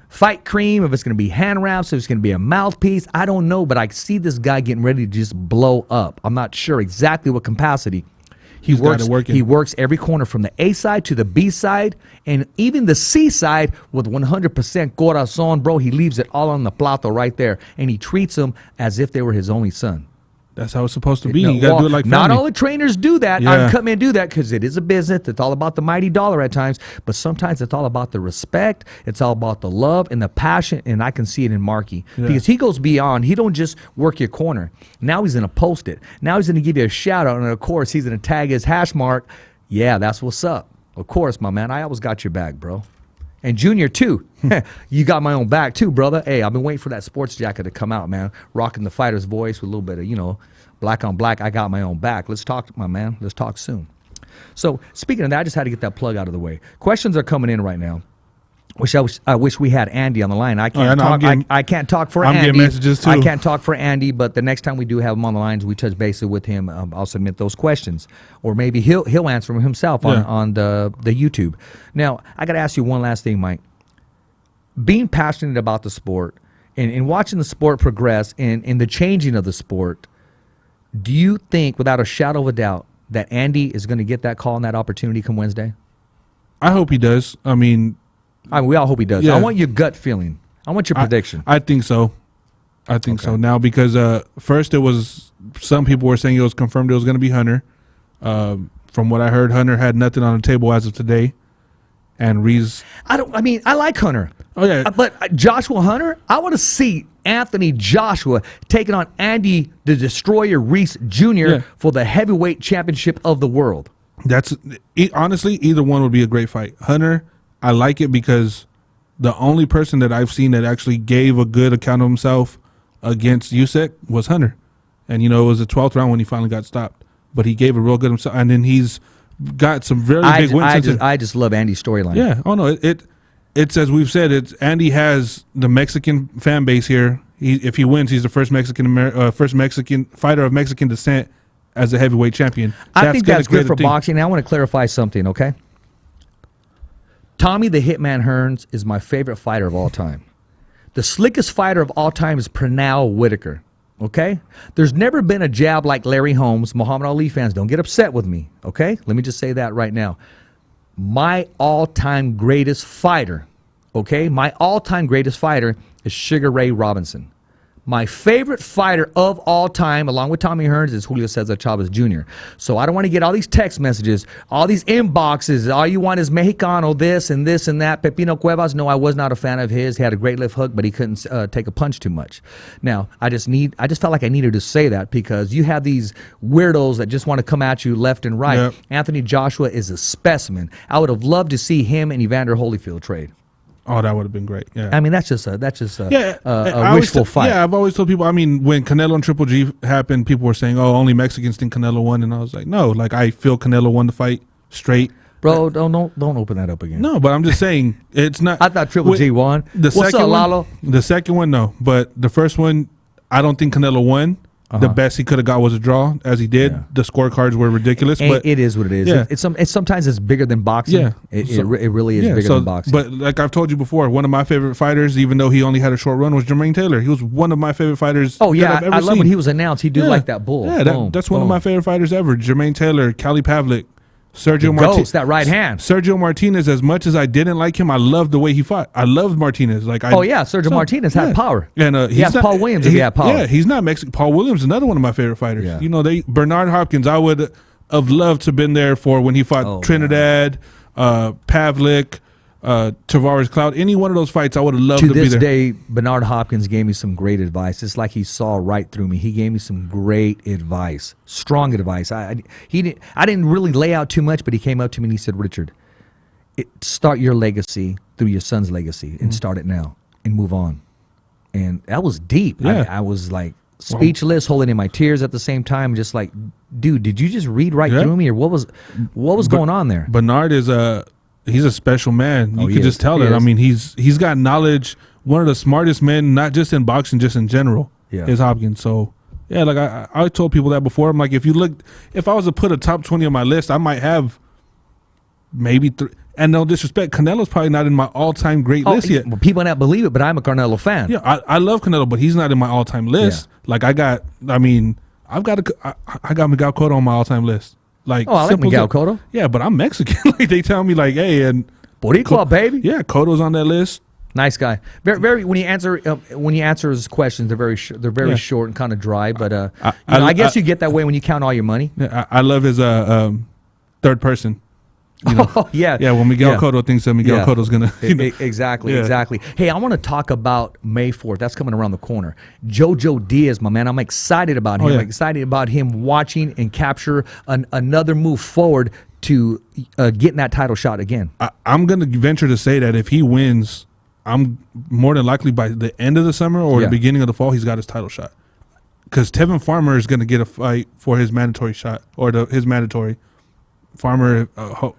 fight cream, if it's going to be hand wraps, if it's going to be a mouthpiece. I don't know, but I see this guy getting ready to just blow up. I'm not sure exactly what capacity. He works every corner from the A side to the B side, and even the C side with 100% corazon, bro. He leaves it all on the plato right there, and he treats them as if they were his only son. That's how it's supposed to be. You got to do it like family. Not all the trainers do that. Yeah. I'm coming and do that because it is a business. It's all about the mighty dollar at times, but sometimes it's all about the respect. It's all about the love and the passion, and I can see it in Marky because he goes beyond. He don't just work your corner. Now he's going to post it. Now he's going to give you a shout out, and of course he's going to tag his hash mark. Yeah, that's what's up. Of course, my man. I always got your back, bro. And Junior, too. You got my own back, too, brother. Hey, I've been waiting for that sports jacket to come out, man. Rocking the fighter's voice with a little bit of, black on black. I got my own back. Let's talk, my man. Let's talk soon. So, speaking of that, I just had to get that plug out of the way. Questions are coming in right now. I wish we had Andy on the line. I can't talk. I can't talk for Andy. I'm getting messages too. I can't talk for Andy, but the next time we do have him on the lines, we touch base with him. I'll submit those questions, or maybe he'll answer them himself on the YouTube. Now, I got to ask you one last thing, Mike. Being passionate about the sport and watching the sport progress and the changing of the sport, do you think, without a shadow of a doubt, that Andy is going to get that call and that opportunity come Wednesday? I hope he does. I mean, we all hope he does. Yeah. I want your gut feeling. I want your prediction. I think so. I think so now because first it was some people were saying it was confirmed it was going to be Hunter. From what I heard, Hunter had nothing on the table as of today, and Reese. I like Hunter. Oh yeah, but Joshua Hunter, I want to see Anthony Joshua taking on Andy the Destroyer Ruiz Jr. for the heavyweight championship of the world. That's honestly, either one would be a great fight. Hunter, I like it because the only person that I've seen that actually gave a good account of himself against Usyk was Hunter. And, it was the 12th round when he finally got stopped. But he gave a real good himself. And then he's got some very big wins. I just love Andy's storyline. Yeah. Oh, no. It's as we've said, Andy has the Mexican fan base here. If he wins, he's the first Mexican fighter of Mexican descent as a heavyweight champion. I think that's good for boxing. Now, I want to clarify something, okay? Tommy the Hitman Hearns is my favorite fighter of all time. The slickest fighter of all time is Pernell Whitaker, okay? There's never been a jab like Larry Holmes. Muhammad Ali fans, don't get upset with me, okay? Let me just say that right now. My all-time greatest fighter, okay? My all-time greatest fighter is Sugar Ray Robinson. My favorite fighter of all time, along with Tommy Hearns, is Julio Cesar Chavez Jr. So I don't want to get all these text messages, all these inboxes. All you want is Mexicano, this and this and that. Pepino Cuevas, no, I was not a fan of his. He had a great left hook, but he couldn't take a punch too much. Now, I just felt like I needed to say that because you have these weirdos that just want to come at you left and right. Yep. Anthony Joshua is a specimen. I would have loved to see him and Evander Holyfield trade. Oh, that would have been great. Yeah, I mean that's just a wishful fight. Yeah, I've always told people. I mean, when Canelo and Triple G happened, people were saying, "Oh, only Mexicans think Canelo won," and I was like, "No, like I feel Canelo won the fight straight." Bro, don't open that up again. No, but I'm just saying it's not. I thought Triple G won. What's up, Lalo? The second one, no, but the first one, I don't think Canelo won. The best he could have got was a draw, as he did. Yeah. The scorecards were ridiculous, but it is what it is. Yeah. It's sometimes it's bigger than boxing. Yeah, it really is bigger than boxing. But like I've told you before, one of my favorite fighters, even though he only had a short run, was Jermaine Taylor. He was one of my favorite fighters. Oh yeah, I love when he was announced. He did like that bull. Yeah, that's one of my favorite fighters ever. Jermaine Taylor, Cali Pavlik. Sergio Martinez, that right hand. Sergio Martinez, as much as I didn't like him, I loved the way he fought. I loved Martinez. Sergio Martinez had power. And he has Paul Williams. He had power. Yeah, he's not Mexican. Paul Williams is another one of my favorite fighters. Yeah. Bernard Hopkins. I would have loved to have been there for when he fought Trinidad, Pavlik, Tavares Cloud. Any one of those fights, I would have loved to be there. To this day, Bernard Hopkins gave me some great advice. It's like he saw right through me. He gave me some great advice, strong advice. I didn't really lay out too much, but he came up to me and he said, "Richard, start your legacy through your son's legacy and start it now and move on." And that was deep. Yeah. I was like speechless, holding in my tears at the same time, just like, dude, did you just read right through me, or what was going on there? Bernard is he's a special man. You can just tell that. I mean, he's got knowledge. One of the smartest men, not just in boxing, just in general, is Hopkins. So Yeah, like I told people that before. I'm like, if I was to put a top 20 on my list, I might have maybe 3. And no disrespect, Canelo's probably not in my all-time great list yet. Well, people not believe it, but I'm a Canelo fan. Yeah, I love Canelo, but he's not in my all-time list. Yeah. Like I've got Miguel Cotto on my all-time list. Like, I like Miguel Cotto. Yeah, but I'm Mexican. Like they tell me, like, hey, and Boricua, baby. Yeah, Cotto's on that list. Nice guy. Very. When you answer his questions, they're very short and kind of dry. But I guess you get that way when you count all your money. Yeah, I love his third person. You know? Oh, yeah. Yeah, when Miguel Cotto thinks that Miguel Cotto's going to... Exactly. Hey, I want to talk about May 4th. That's coming around the corner. Jojo Diaz, my man. I'm excited about him. Yeah. I'm excited about him watching and capture another move forward to getting that title shot again. I'm going to venture to say that if he wins, I'm more than likely by the end of the summer or the beginning of the fall, he's got his title shot. Because Tevin Farmer is going to get a fight for his mandatory shot or his mandatory. Farmer,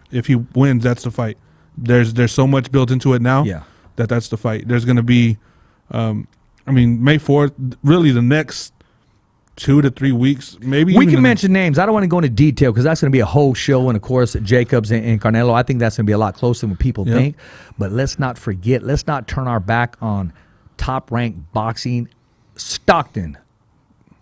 if he wins, that's the fight. There's so much built into it now that's the fight. There's going to be, May 4th, really the next 2 to 3 weeks, maybe. We can mention names. I don't want to go into detail because that's going to be a whole show. And, of course, Jacobs and Canelo, I think that's going to be a lot closer than what people think. But let's not forget, let's not turn our back on top-ranked boxing. Stockton,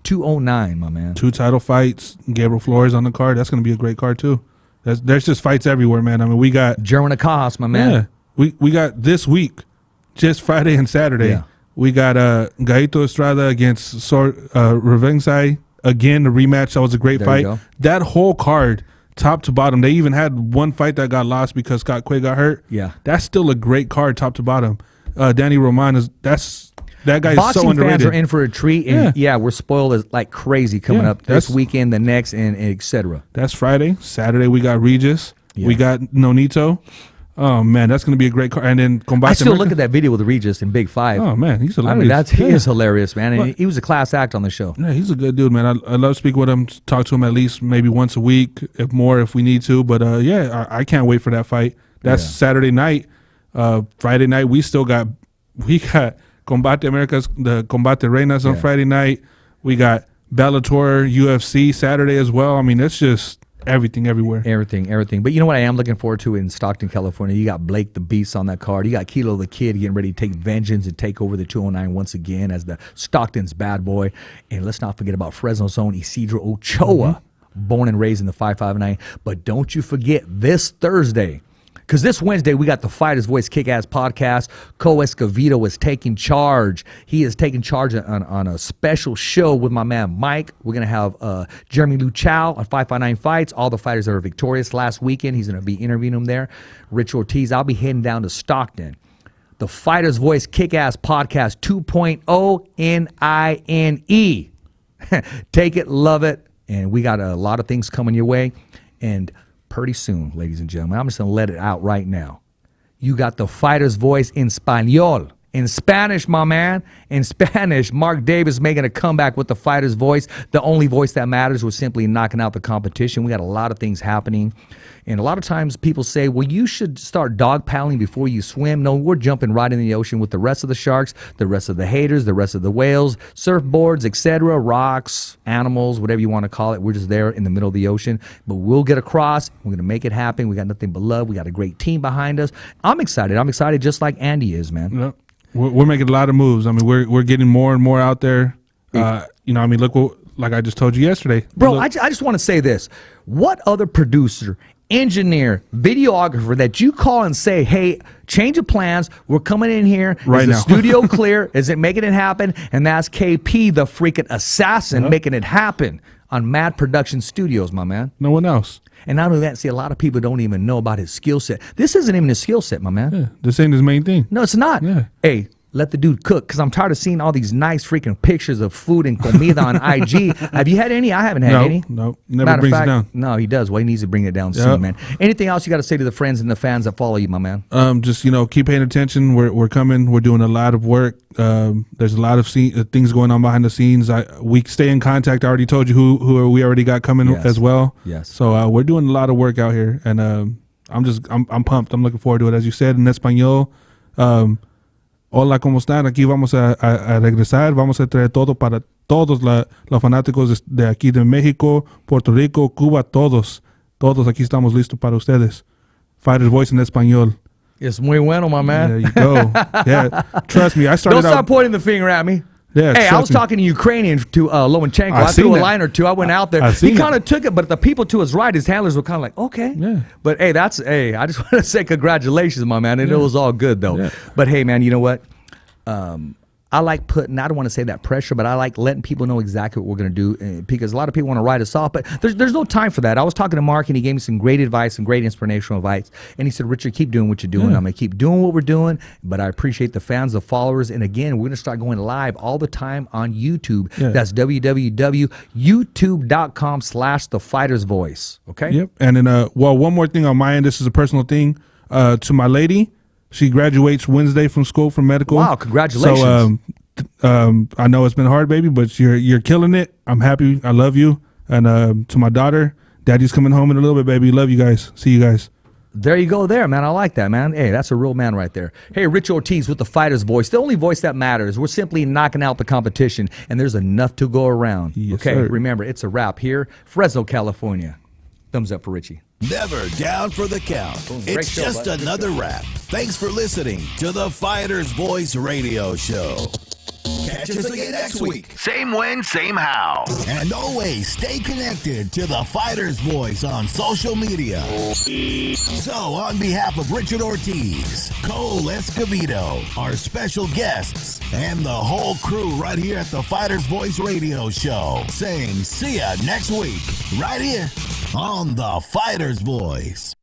209, my man. 2 title fights. Gabriel Flores on the card. That's going to be a great card, too. There's just fights everywhere, man. I mean, we got German Akas, my man. Yeah, we got this week, just Friday and Saturday. Yeah. We got Gaito Estrada against Revengsai. Again, the rematch. That was a great fight. That whole card, top to bottom. They even had one fight that got lost because Scott Quay got hurt. Yeah, that's still a great card, top to bottom. Danny Roman that guy is so underrated. Boxing fans are in for a treat, and we're spoiled like crazy coming up this weekend, the next, and etc. That's Friday. Saturday we got Regis. We got Nonito. Oh man, that's going to be a great card. And then Combate I still look at that video with Regis in Big Five. Oh man, he's hilarious. I mean, he is hilarious, man. And he was a class act on the show. Yeah, he's a good dude, man. I love speaking with him. Talk to him at least maybe once a week, if more, if we need to. But I can't wait for that fight. That's Saturday night. Friday night we got Combate Americas, the Combate Reinas on Friday night. We got Bellator, UFC Saturday as well. I mean, it's just everything everywhere. Everything. But you know what I am looking forward to in Stockton, California? You got Blake the Beast on that card. You got Kilo the Kid getting ready to take vengeance and take over the 209 once again as the Stockton's bad boy. And let's not forget about Fresno's own Isidro Ochoa, born and raised in the 559. But don't you forget this Thursday, because this Wednesday, we got the Fighter's Voice Kick-Ass podcast. Co Escovedo is taking charge. He is taking charge on a special show with my man Mike. We're going to have Jeremy Luchau on 559 Fights. All the fighters that are victorious last weekend. He's going to be interviewing them there. Rich Ortiz. I'll be heading down to Stockton. The Fighter's Voice Kick-Ass podcast 2.0 NINE. Take it, love it. And we got a lot of things coming your way. And pretty soon, ladies and gentlemen, I'm just going to let it out right now. You got the Fighter's Voice in Espanol. In Spanish, my man. In Spanish, Mark Davis making a comeback with the Fighter's Voice. The only voice that matters was simply knocking out the competition. We got a lot of things happening. And a lot of times people say, well, you should start dog paddling before you swim. No, we're jumping right in the ocean with the rest of the sharks, the rest of the haters, the rest of the whales, surfboards, etc., rocks, animals, whatever you want to call it. We're just there in the middle of the ocean. But we'll get across. We're going to make it happen. We got nothing but love. We got a great team behind us. I'm excited. I'm excited just like Andy is, man. Yep. We're making a lot of moves. I mean, we're getting more and more out there. Look what, like I just told you yesterday. Bro, I just want to say this. What other producer, engineer, videographer that you call and say, hey, change of plans, we're coming in here. Right now. Is the studio clear? Is it making it happen? And that's KP, the freaking assassin, making it happen on Mad Production Studios, my man. No one else. And not only that, see, a lot of people don't even know about his skill set. This isn't even his skill set, my man. Yeah, this ain't his main thing. No, it's not. Yeah. Hey, let the dude cook, because I'm tired of seeing all these nice freaking pictures of food and comida on IG. Have you had any? I haven't had any. No, never brings it down. No, he does. Well, he needs to bring it down soon, man. Anything else you got to say to the friends and the fans that follow you, my man? Just, keep paying attention. We're coming. We're doing a lot of work. There's a lot of things going on behind the scenes. We stay in contact. I already told you who we already got coming as well. Yes. So we're doing a lot of work out here, and I'm pumped. I'm looking forward to it. As you said in español, hola, ¿cómo están? Aquí vamos a regresar. Vamos a traer todo para todos los fanáticos de aquí de México, Puerto Rico, Cuba, todos aquí estamos listos para ustedes. Fighters Voice en español. Es muy bueno, my man. There you go. Yeah, trust me. I started Don't stop pointing the finger at me. Yeah, hey, I was trust me. talking to Ukrainian to Lomachenko. I I threw seen a that. line or two. I went out there. I He seen kind of that. took it, but the people to his right, his handlers were kind of like, okay. Yeah. But hey, I just want to say congratulations, my man. And it was all good though. Yeah. But hey, man, you know what? I like putting, I don't want to say that pressure, but I like letting people know exactly what we're going to do because a lot of people want to write us off, but there's no time for that. I was talking to Mark and he gave me some great advice, some great inspirational advice. And he said, Richard, keep doing what you're doing. Yeah. I'm going to keep doing what we're doing, but I appreciate the fans, the followers. And again, we're going to start going live all the time on YouTube. Yeah. That's www.youtube.com/thefightersvoice. Okay. Yep. And then, well, one more thing on my end. This is a personal thing. To my lady, she graduates Wednesday from school for medical. Wow, congratulations. So, I know it's been hard, baby, but you're killing it. I'm happy. I love you. And to my daughter, Daddy's coming home in a little bit, baby. Love you guys. See you guys. There you go there, man. I like that, man. Hey, that's a real man right there. Hey, Rich Ortiz with the Fighter's Voice. The only voice that matters. We're simply knocking out the competition, and there's enough to go around. Yes, okay, sir. remember, it's a wrap here. Fresno, California. Thumbs up for Richie. Never down for the count. Great It's show, just bud. another wrap. Thanks for listening to the Fighter's Voice Radio Show. Catch us again next week. Same when, same how. And always stay connected to the Fighter's Voice on social media. So, on behalf of Richard Ortiz, Cole Escovedo, our special guests, and the whole crew right here at the Fighter's Voice Radio Show, saying see ya next week, right here on the Fighter's Voice.